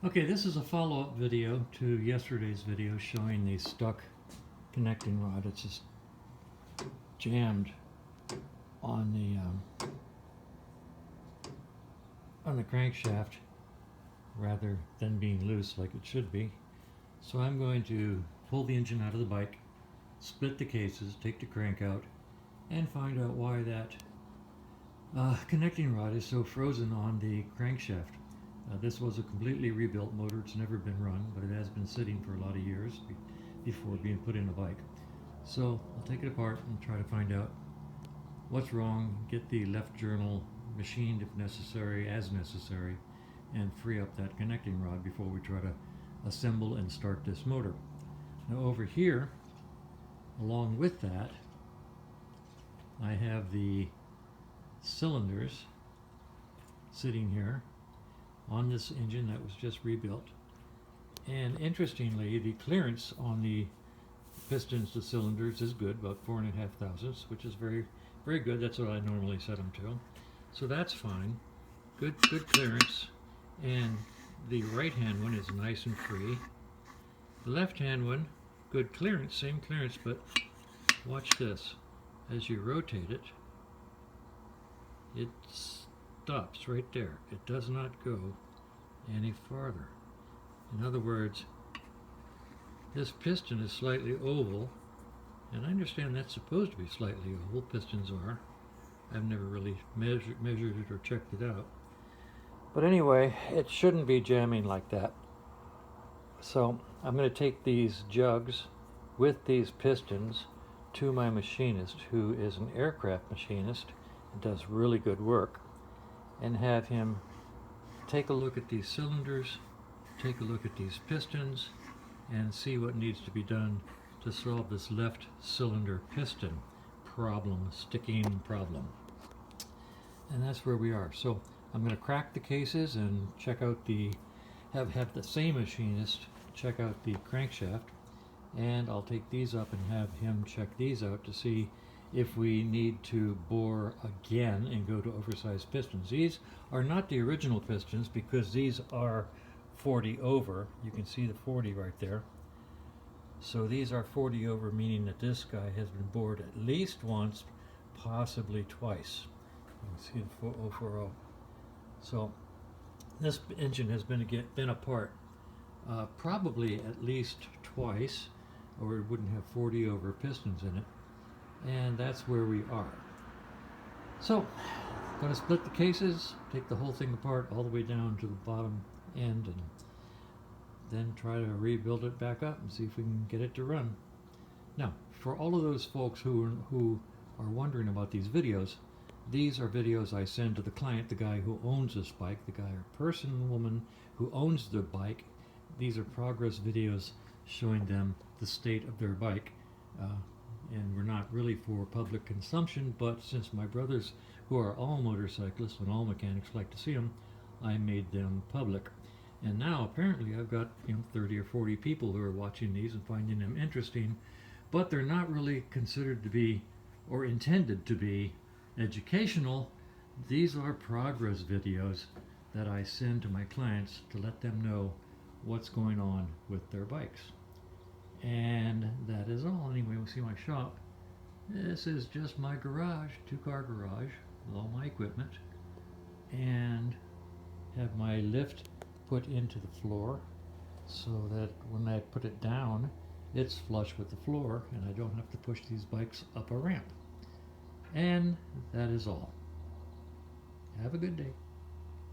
Okay, this is a follow-up video to yesterday's video showing the stuck connecting rod. It's just jammed on the crankshaft rather than being loose like it should be. So I'm going to pull the engine out of the bike, split the cases, take the crank out, and find out why that connecting rod is so frozen on the crankshaft. This was a completely rebuilt motor. It's never been run, but it has been sitting for a lot of years before being put in a bike. So I'll take it apart and try to find out what's wrong, get the left journal machined if necessary, and free up that connecting rod before we try to assemble and start this motor. Now over here, along with that, I have the cylinders sitting here on this engine that was just rebuilt. And interestingly, the clearance on the pistons to cylinders is good, about 4.5 thousandths, which is very, very good. That's what I normally set them to. So that's fine. Good clearance. And the right-hand one is nice and free. The left-hand one, good clearance, same clearance, but watch this. As you rotate it, it stops right there. It does not go any farther. In other words, this piston is slightly oval, and I understand that's supposed to be slightly oval. Pistons are. I've never really measured it or checked it out. But anyway, it shouldn't be jamming like that. So I'm going to take these jugs with these pistons to my machinist, who is an aircraft machinist and does really good work, and have him take a look at these cylinders, take a look at these pistons, and see what needs to be done to solve this left cylinder piston problem, sticking problem. And that's where we are. So I'm going to crack the cases and check out have the same machinist check out the crankshaft, and I'll take these up and have him check these out to see if we need to bore again and go to oversized pistons. These are not the original pistons because these are 40 over. You can see the 40 right there. So these are 40 over, meaning that this guy has been bored at least once, possibly twice. You can see the 4040. So this engine has been apart probably at least twice, or it wouldn't have 40 over pistons in it. And that's where we are. So I'm going to split the cases, take the whole thing apart all the way down to the bottom end, and then try to rebuild it back up and see if we can get it to run. Now, for all of those folks who are wondering about these are videos I send to the client, the guy who owns this bike, the guy or person, woman who owns the bike. These are progress videos showing them the state of their bike. And we're not really for public consumption, but since my brothers, who are all motorcyclists and all mechanics, like to see them, I made them public. And now apparently I've got 30 or 40 people who are watching these and finding them interesting, but they're not really considered to be or intended to be educational. These are progress videos that I send to my clients to let them know what's going on with their bikes. And that is all. Anyway, we'll see my shop. This is just my garage, 2-car garage, with all my equipment, and have my lift put into the floor so that when I put it down, it's flush with the floor and I don't have to push these bikes up a ramp. And that is all. Have a good day.